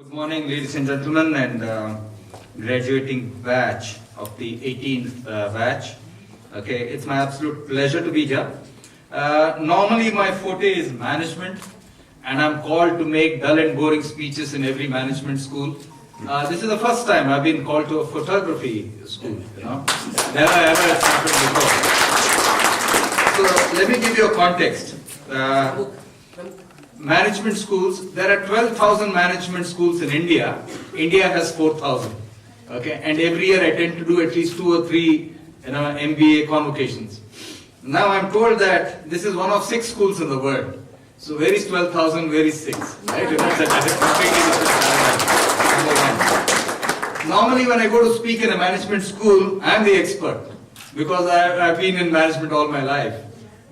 Good morning, ladies and gentlemen, and graduating batch of the 18th batch. Okay, it's my absolute pleasure to be here. Normally, my forte is management, and I'm called to make dull and boring speeches in every management school. This is the first time I've been called to a photography school. Never ever has happened before. So let me give you a context. Management schools, there are 12,000 management schools in India. India has 4,000. Okay, and every year I tend to do at least 2 or 3 MBA convocations. Now I'm told that this is one of 6 schools in the world. So where is 12,000, where is 6? Right? Normally when I go to speak in a management school, I'm the expert because I've been in management all my life.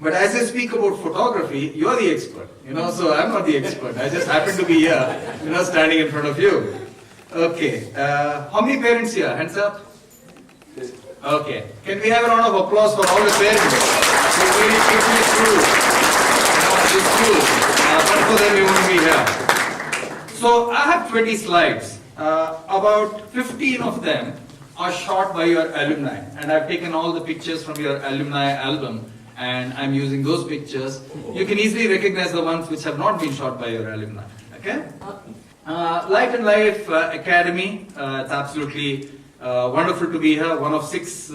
But as I speak about photography, you're the expert, so I'm not the expert. I just happen to be here, standing in front of you. Okay, how many parents here? Hands up. Okay, can we have a round of applause for all the parents who really put me through this school? But for them, we won't be here. So I have 20 slides. About 15 of them are shot by your alumni, and I've taken all the pictures from your alumni album. And I'm using those pictures. You can easily recognize the ones which have not been shot by your alumni. Okay? Light and Life Academy. It's absolutely wonderful to be here. One of 6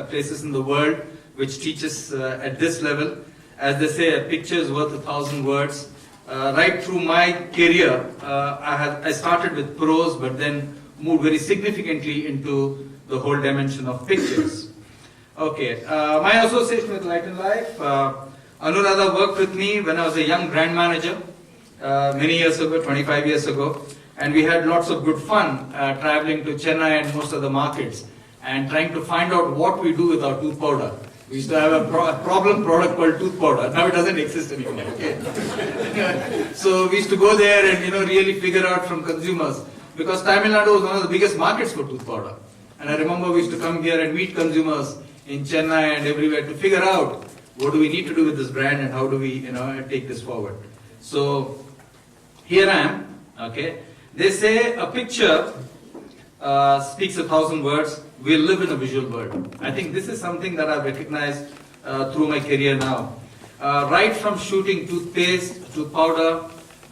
places in the world which teaches at this level. As they say, a picture is worth 1,000 words. Right through my career, I started with prose, but then moved very significantly into the whole dimension of pictures. Okay, my association with Light and Life, Anuradha worked with me when I was a young brand manager many years ago, 25 years ago, and we had lots of good fun traveling to Chennai and most of the markets and trying to find out what we do with our tooth powder. We used to have a problem product called tooth powder. Now it doesn't exist anymore. Okay? So we used to go there and really figure out from consumers, because Tamil Nadu was one of the biggest markets for tooth powder. And I remember we used to come here and meet consumers in Chennai and everywhere to figure out what do we need to do with this brand and how do we take this forward. So here I am. Okay, they say a picture speaks 1,000 words. We live in a visual world. I think this is something that I've recognized through my career now. Right from shooting toothpaste, tooth powder,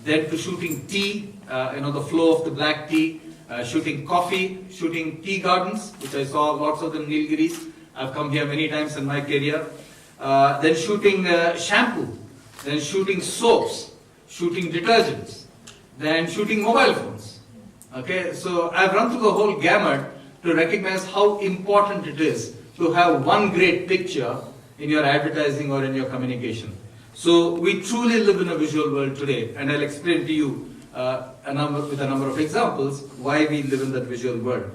then to shooting tea, the flow of the black tea, shooting coffee, shooting tea gardens, which I saw lots of them in Nilgiris. I've come here many times in my career. Then shooting shampoo, then shooting soaps, shooting detergents, then shooting mobile phones. Okay, so I've run through the whole gamut to recognize how important it is to have one great picture in your advertising or in your communication. So we truly live in a visual world today, and I'll explain to you with a number of examples why we live in that visual world.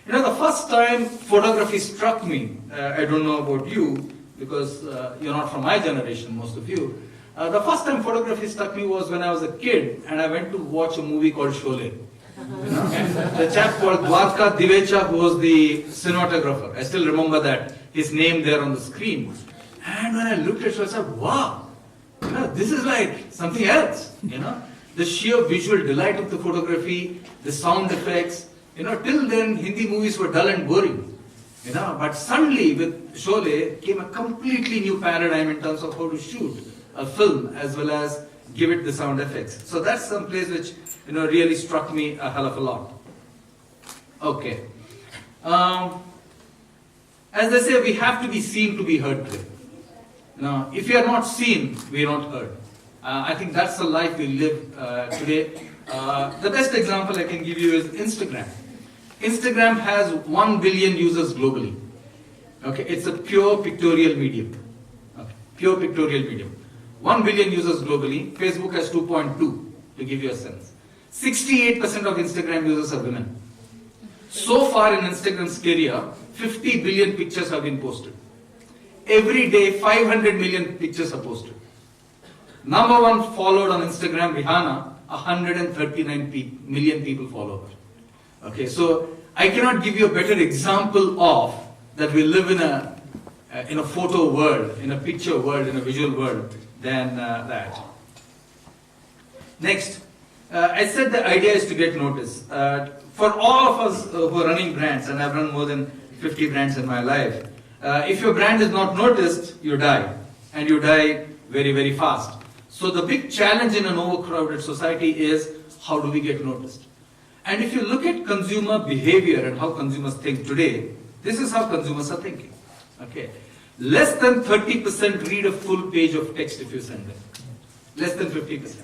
The first time photography struck me, I don't know about you, because you're not from my generation, most of you. The first time photography struck me was when I was a kid and I went to watch a movie called Sholay. The chap called Dwarka Divecha, who was the cinematographer. I still remember that, his name there on the screen. And when I looked at it, I said, wow, this is like something else. The sheer visual delight of the photography, the sound effects. Till then, Hindi movies were dull and boring. But suddenly, with Sholay, came a completely new paradigm in terms of how to shoot a film as well as give it the sound effects. So that's some place which, really struck me a hell of a lot. Okay. As they say, we have to be seen to be heard today. If we are not seen, we are not heard. I think that's the life we live today. The best example I can give you is Instagram. Instagram has 1 billion users globally. Okay, it's a pure pictorial medium. Okay, pure pictorial medium. 1 billion users globally. Facebook has 2.2, to give you a sense. 68% of Instagram users are women. So far in Instagram's career, 50 billion pictures have been posted. Every day, 500 million pictures are posted. Number 1 followed on Instagram, Rihanna, 139 million people follow her. Okay, so I cannot give you a better example of that we live in a photo world, in a picture world, in a visual world than that. Next, I said the idea is to get noticed. For all of us who are running brands, and I've run more than 50 brands in my life, if your brand is not noticed, you die. And you die very, very fast. So the big challenge in an overcrowded society is, how do we get noticed? And if you look at consumer behavior and how consumers think today, this is how consumers are thinking. Okay. Less than 30% read a full page of text if you send them. Less than 50%.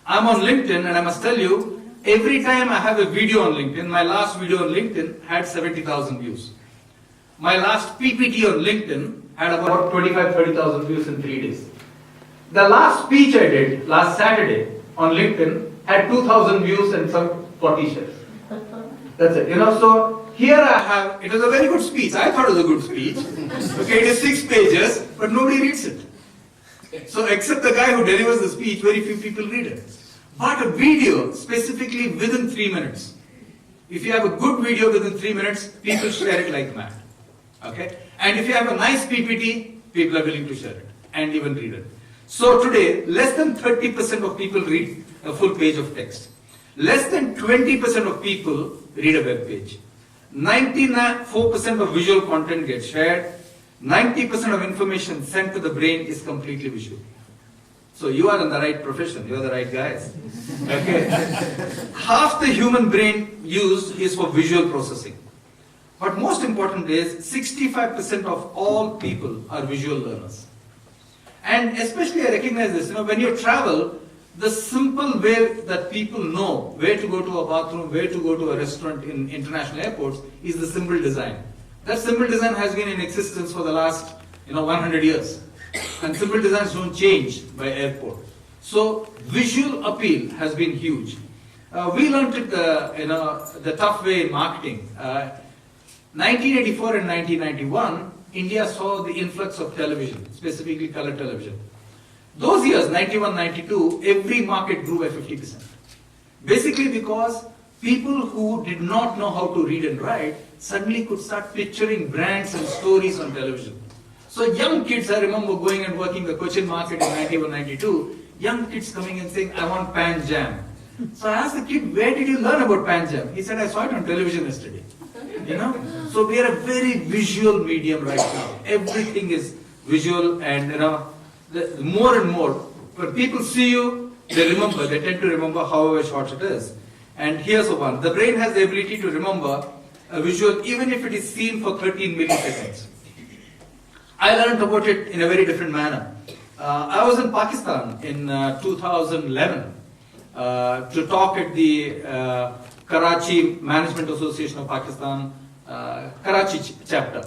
I'm on LinkedIn, and I must tell you, every time I have a video on LinkedIn, my last video on LinkedIn had 70,000 views. My last PPT on LinkedIn had about 25-30,000 views in 3 days. The last speech I did last Saturday on LinkedIn had 2,000 views and some 40 shares. That's it. So here I have, it was a very good speech. I thought it was a good speech. Okay, it is 6 pages, but nobody reads it. So except the guy who delivers the speech, very few people read it. But a video, specifically within 3 minutes. If you have a good video within 3 minutes, people share it like mad. Okay? And if you have a nice PPT, people are willing to share it and even read it. So today, less than 30% of people read a full page of text. Less than 20% of people read a web page. 94% of visual content gets shared. 90% of information sent to the brain is completely visual. So you are in the right profession, you are the right guys. Okay. Half the human brain used is for visual processing. But most important is 65% of all people are visual learners. And especially I recognize this, when you travel, the simple way that people know where to go to a bathroom, where to go to a restaurant in international airports is the symbol design. That symbol design has been in existence for the last 100 years. And symbol designs don't change by airport. So visual appeal has been huge. We learned it the tough way in marketing. 1984 and 1991, India saw the influx of television, specifically color television. Those years, 91, 92, every market grew by 50%. Basically because people who did not know how to read and write suddenly could start picturing brands and stories on television. So young kids, I remember going and working the Cochin market in 91, 92, young kids coming and saying, I want Pan Jam. So I asked the kid, where did you learn about Pan Jam? He said, I saw it on television yesterday. So we are a very visual medium right now. Everything is visual, and more and more, when people see you, they tend to remember however short it is. And here's the one, the brain has the ability to remember a visual even if it is seen for 13 milliseconds. I learned about it in a very different manner. I was in Pakistan in 2011 to talk at the Karachi Management Association of Pakistan, Karachi chapter.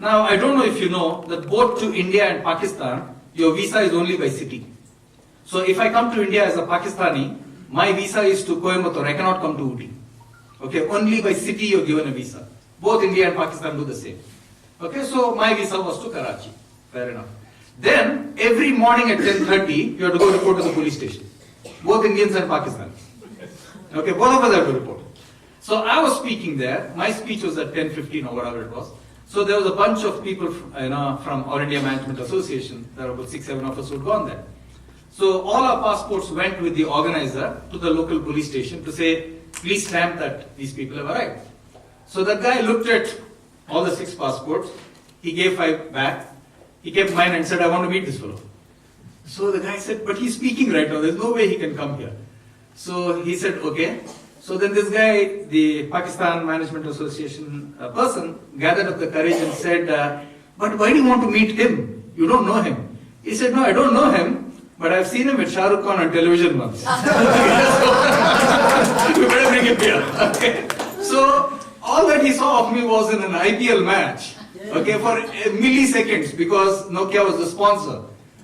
Now, I don't know if you know that both to India and Pakistan, your visa is only by city. So if I come to India as a Pakistani, my visa is to Coimbatore, I cannot come to Uti. Okay, only by city you're given a visa. Both India and Pakistan do the same. Okay, so my visa was to Karachi. Fair enough. Then, every morning at 10:30, you have to go report to the police station. Both Indians and Pakistanis. Okay, both of us have to report. So I was speaking there. My speech was at 10:15 or whatever it was. So there was a bunch of people from All India Management Association. There were about 6-7 of us who had gone there. So all our passports went with the organizer to the local police station to say, please stamp that these people have arrived. So that guy looked at all the 6 passports. He gave 5 back. He kept mine and said, I want to meet this fellow. So the guy said, but he's speaking right now. There's no way he can come here. So he said, okay. So then this guy, the Pakistan Management Association person, gathered up the courage and said, but why do you want to meet him? You don't know him. He said, no, I don't know him, but I've seen him with Shah Rukh Khan on television once. You better bring him here. Okay. So all that he saw of me was in an IPL match. Okay, for milliseconds, because Nokia was the sponsor.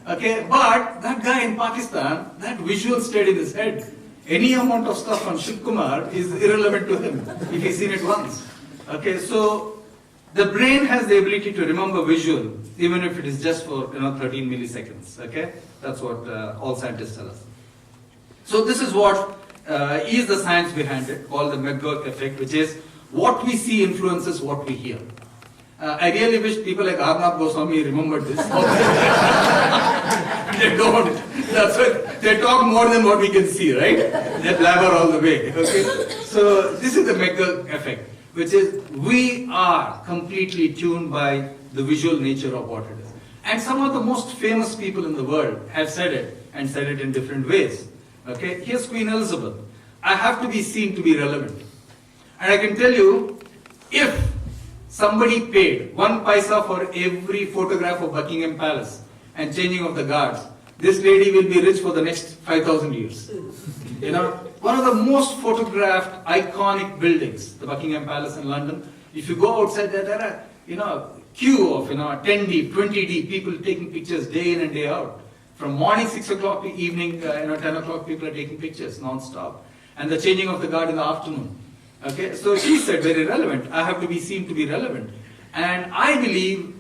Okay, but that guy in Pakistan, that visual stayed in his head. Any amount of stuff on Shivakumar is irrelevant to him if he's seen it once. Okay, so the brain has the ability to remember visual, even if it is just for 13 milliseconds. Okay, that's what all scientists tell us. So this is what is the science behind it, called the McGurk effect, which is what we see influences what we hear. I really wish people like Arnab Goswami remembered this. They don't. That's what they talk more than what we can see, right? They blabber all the way. Okay? So this is the Mecca effect, which is we are completely tuned by the visual nature of what it is. And some of the most famous people in the world have said it, and said it in different ways. Okay? Here's Queen Elizabeth. I have to be seen to be relevant. And I can tell you, if somebody paid 1 paisa for every photograph of Buckingham Palace and changing of the guards, this lady will be rich for the next 5,000 years. You know, one of the most photographed iconic buildings, the Buckingham Palace in London. If you go outside there are, queue of, 10D, 20D people taking pictures day in and day out. From morning 6 o'clock to evening, 10 o'clock people are taking pictures non-stop. And the changing of the guard in the afternoon. Okay, so she said very relevant. I have to be seen to be relevant. And I believe,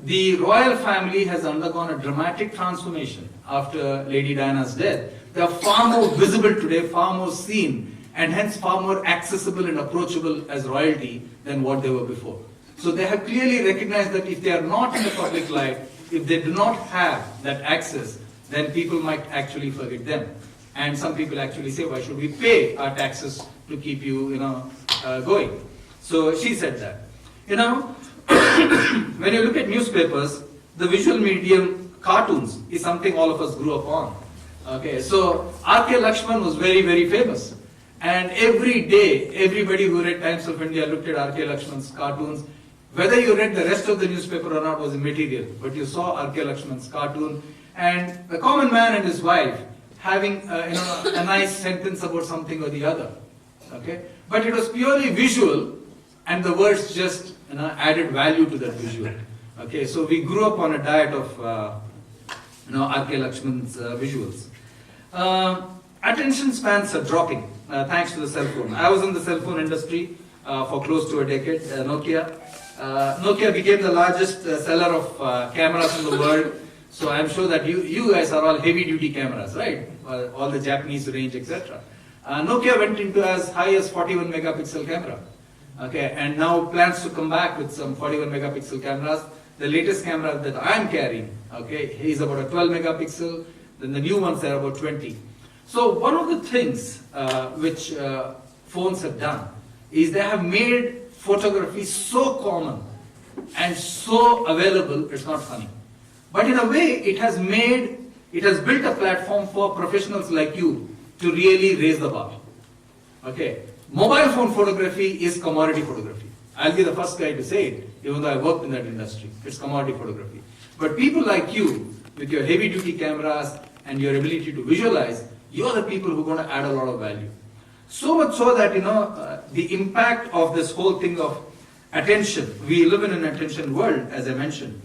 the royal family has undergone a dramatic transformation after Lady Diana's death. They are far more visible today, far more seen, and hence far more accessible and approachable as royalty than what they were before. So they have clearly recognized that if they are not in the public light, if they do not have that access, then people might actually forget them. And some people actually say, why should we pay our taxes to keep you, going? So she said that. When you look at newspapers, the visual medium cartoons is something all of us grew up on. Okay, so R.K. Lakshman was very, very famous. And every day, everybody who read Times of India looked at R.K. Lakshman's cartoons. Whether you read the rest of the newspaper or not was immaterial, but you saw R.K. Lakshman's cartoon. And the common man and his wife having a nice sentence about something or the other. Okay, but it was purely visual, and the words just added value to that visual. Okay, so we grew up on a diet of R.K. Lakshman's visuals. Attention spans are dropping thanks to the cell phone. I was in the cell phone industry for close to a decade. Nokia became the largest seller of cameras in the world. So I'm sure that you guys are all heavy-duty cameras, right? All the Japanese range, etc. Nokia went into as high as 41 megapixel camera. Okay, and now plans to come back with some 41 megapixel cameras. The latest camera that I'm carrying, okay, is about a 12 megapixel. Then the new ones are about 20. So one of the things which phones have done is they have made photography so common and so available, it's not funny. But in a way, it has built a platform for professionals like you to really raise the bar. Okay, mobile phone photography is commodity photography. I'll be the first guy to say it, even though I worked in that industry. It's commodity photography. But people like you, with your heavy-duty cameras and your ability to visualize, you're the people who are going to add a lot of value. So much so that, the impact of this whole thing of attention, we live in an attention world, as I mentioned.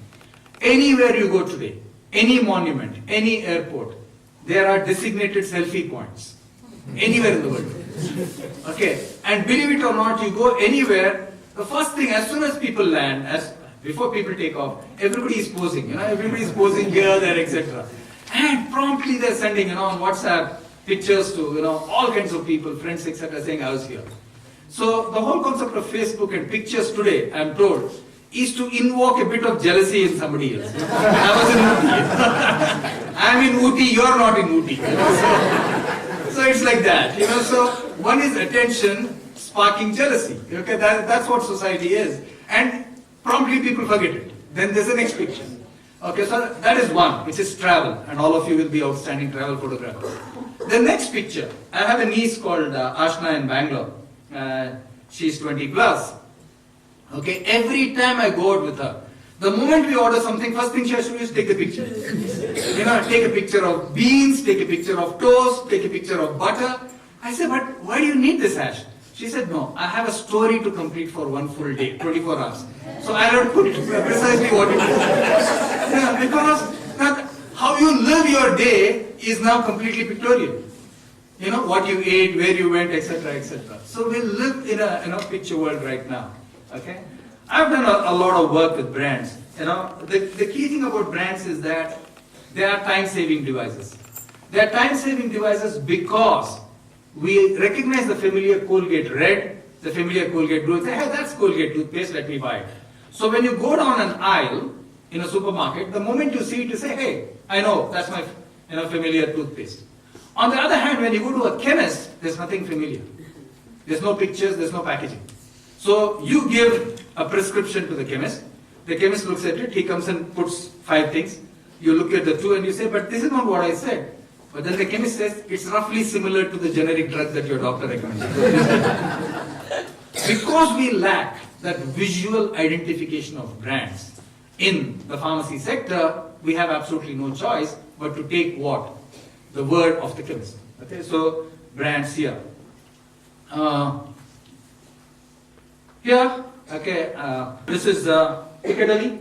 Anywhere you go today, any monument, any airport, there are designated selfie points. Anywhere in the world. Okay, and believe it or not, you go anywhere, the first thing, as soon as people land, before people take off, everybody is posing, everybody is posing here, there, etc. And promptly they're sending, on WhatsApp, pictures to, all kinds of people, friends, etc., saying I was here. So the whole concept of Facebook and pictures today, I'm told, is to invoke a bit of jealousy in somebody else. I was in Ooty. I'm in Ooty, you're not in Ooty. So it's like that. So one is attention sparking jealousy. Okay, that's what society is. And promptly people forget it. Then there's the next picture. Okay, so that is one, which is travel. And all of you will be outstanding travel photographers. The next picture, I have a niece called Ashna in Bangalore. She's 20 plus. Okay, every time I go out with her, the moment we order something, first thing she has to do is take a picture. Take a picture of beans, take a picture of toast, take a picture of butter. I said, but why do you need this, Ash? She said, no, I have a story to complete for one full day, 24 hours. So I have to put precisely what it is. Because how you live your day is now completely pictorial. What you ate, where you went, etc., etc. So we live in a picture world right now. Okay, I've done a lot of work with brands. The key thing about brands is that they are time-saving devices. They are time-saving devices because we recognize the familiar Colgate red, the familiar Colgate blue. Say, hey, that's Colgate toothpaste, let me buy it. So when you go down an aisle, in a supermarket, the moment you see it, you say, hey, I know, that's my familiar toothpaste. On the other hand, when you go to a chemist, there's nothing familiar. There's no pictures, there's no packaging. So you give a prescription to the chemist looks at it, he comes and puts 5 things, you look at the 2 and you say, but this is not what I said. But then the chemist says, it's roughly similar to the generic drug that your doctor recommended. Because we lack that visual identification of brands in the pharmacy sector, we have absolutely no choice but to take what? The word of the chemist. Okay, so brands here. This is Piccadilly.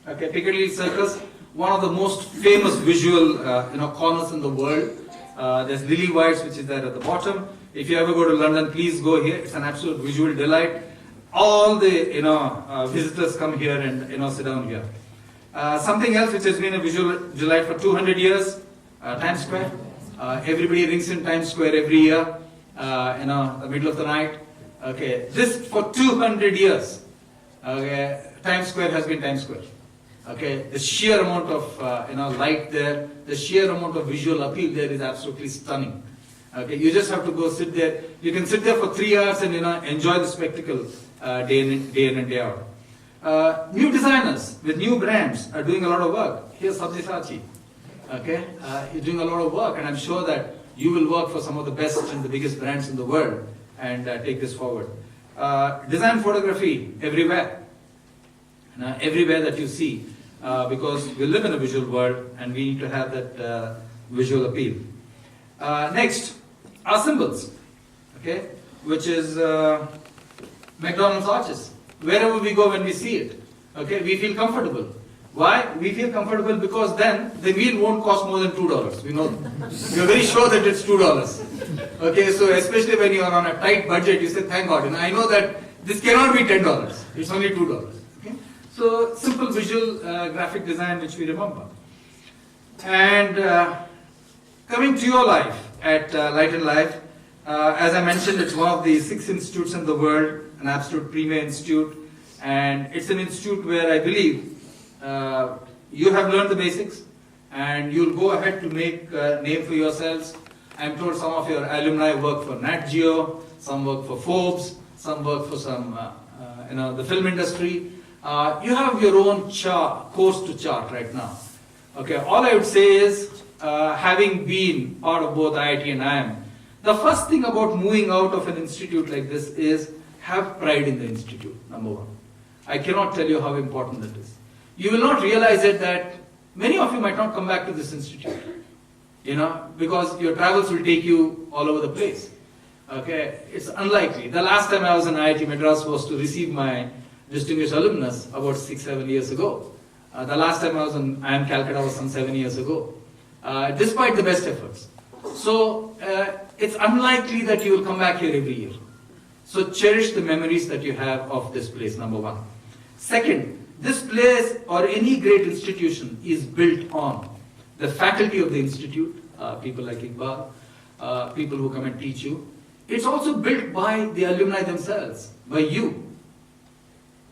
Okay, Piccadilly Circus, one of the most famous visual corners in the world. There's Lily White's, which is there at the bottom. If you ever go to London, please go here. It's an absolute visual delight. All the visitors come here and sit down here. Something else which has been a visual delight for 200 years, Times Square. Everybody rings in Times Square every year, the middle of the night. Okay, this for 200 years. Okay, Times Square has been Times Square. Okay, the sheer amount of light there, the sheer amount of visual appeal there is absolutely stunning. Okay, you just have to go sit there. You can sit there for 3 hours and enjoy the spectacle day in and day out. New designers with new brands are doing a lot of work. Here's Sabyasachi. Okay, he's doing a lot of work, and I'm sure that you will work for some of the best and the biggest brands in the world and take this forward. Design photography everywhere. Everywhere that you see, because we live in a visual world and we need to have that visual appeal. Next, our symbols, okay, which is McDonald's arches. Wherever we go when we see it, okay, we feel comfortable. Why? We feel comfortable because then the meal won't cost more than $2. We know, we're very sure that it's $2. Okay, so especially when you are on a tight budget, you say, thank God. And I know that this cannot be $10. It's only $2. Okay, so simple visual graphic design which we remember. And coming to your life at Light and Life, as I mentioned, it's one of the 6 institutes in the world, an absolute premier institute, and it's an institute where I believe you have learned the basics and you'll go ahead to make a name for yourselves. I'm told some of your alumni work for Nat Geo, some work for Forbes, some work for some, the film industry. You have your own course to chart right now. Okay, all I would say is, having been part of both IIT and IIM, the first thing about moving out of an institute like this is have pride in the institute, number one. I cannot tell you how important that is. You will not realize it that many of you might not come back to this institute, because your travels will take you all over the place. Okay, it's unlikely. The last time I was in IIT Madras was to receive my distinguished alumnus about 6-7 years ago. The last time I was in IIM Calcutta was some 7 years ago, despite the best efforts. So it's unlikely that you will come back here every year. So cherish the memories that you have of this place, number one. Second, this place or any great institution is built on the faculty of the institute, people like Iqbal, people who come and teach you. It's also built by the alumni themselves, by you.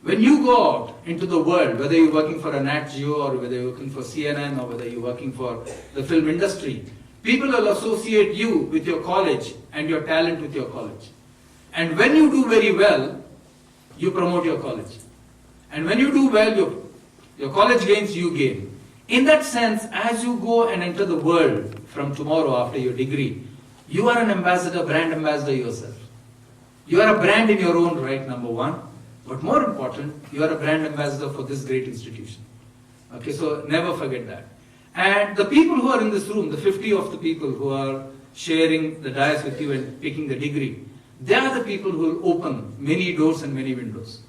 When you go out into the world, whether you're working for a Nat Geo or whether you're working for CNN or whether you're working for the film industry, people will associate you with your college and your talent with your college. And when you do very well, you promote your college. And when you do well, your college gains, you gain. In that sense, as you go and enter the world from tomorrow after your degree, you are an ambassador, brand ambassador yourself. You are a brand in your own right, number one. But more important, you are a brand ambassador for this great institution. Okay, so never forget that. And the people who are in this room, the 50 of the people who are sharing the dais with you and picking the degree, they are the people who will open many doors and many windows.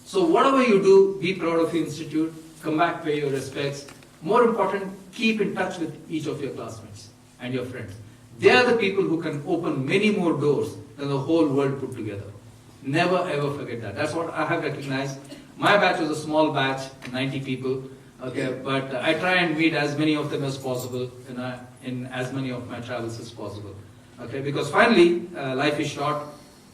So whatever you do, be proud of your institute, come back, pay your respects. More important, keep in touch with each of your classmates and your friends. They are the people who can open many more doors than the whole world put together. Never ever forget that. That's what I have recognized. My batch was a small batch, 90 people, okay, but I try and meet as many of them as possible in as many of my travels as possible. Okay, because finally, life is short,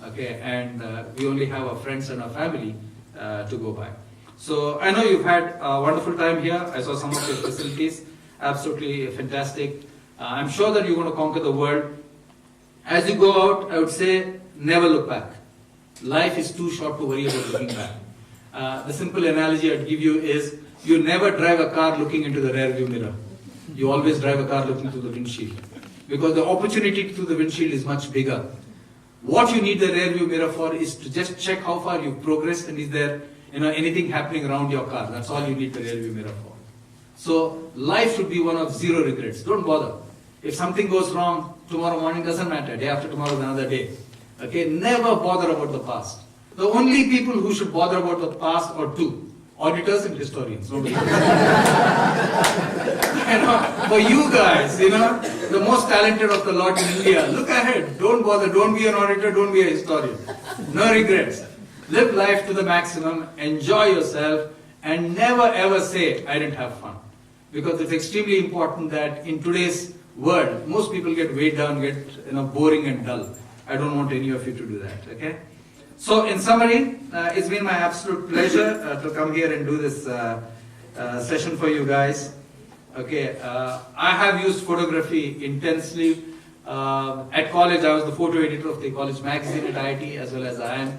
okay, and we only have our friends and our family to go by. So I know you've had a wonderful time here. I saw some of your facilities, absolutely fantastic. I'm sure that you're going to conquer the world. As you go out, I would say never look back. Life is too short to worry about looking back. The simple analogy I'd give you is you never drive a car looking into the rear view mirror. You always drive a car looking through the windshield. Because the opportunity through the windshield is much bigger. What you need the rear view mirror for is to just check how far you've progressed and is there anything happening around your car. That's all you need the rear view mirror for. So life should be one of zero regrets. Don't bother. If something goes wrong, tomorrow morning doesn't matter. Day after tomorrow is another day. Okay, never bother about the past. The only people who should bother about the past are two: auditors and historians. Nobody else. For you guys, the most talented of the lot in India, look ahead. Don't bother. Don't be an auditor. Don't be a historian. No regrets. Live life to the maximum. Enjoy yourself, and never ever say I didn't have fun, because it's extremely important that in today's world, most people get weighed down, get boring and dull. I don't want any of you to do that. Okay. So in summary, it's been my absolute pleasure to come here and do this session for you guys. Okay, I have used photography intensely. At college, I was the photo editor of the college magazine at IIT, as well as I am.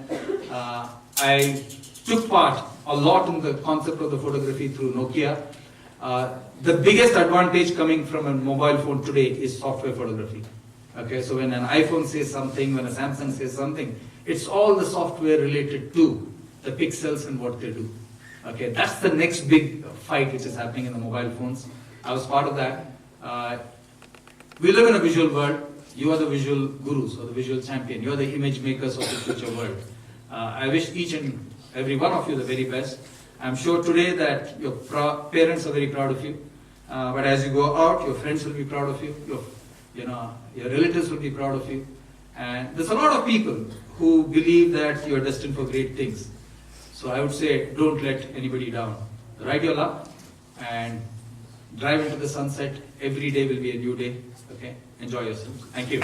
I took part a lot in the concept of the photography through Nokia. The biggest advantage coming from a mobile phone today is software photography. Okay, so when an iPhone says something, when a Samsung says something, it's all the software related to the pixels and what they do. Okay, that's the next big fight which is happening in the mobile phones. I was part of that. We live in a visual world. You are the visual gurus or the visual champion. You are the image makers of the future world. I wish each and every one of you the very best. I'm sure today that your parents are very proud of you. But as you go out, your friends will be proud of you. Your relatives will be proud of you. And there's a lot of people who believe that you're destined for great things. So I would say, don't let anybody down. Ride your luck and drive into the sunset. Every day will be a new day. Okay? Enjoy yourselves. Thank you.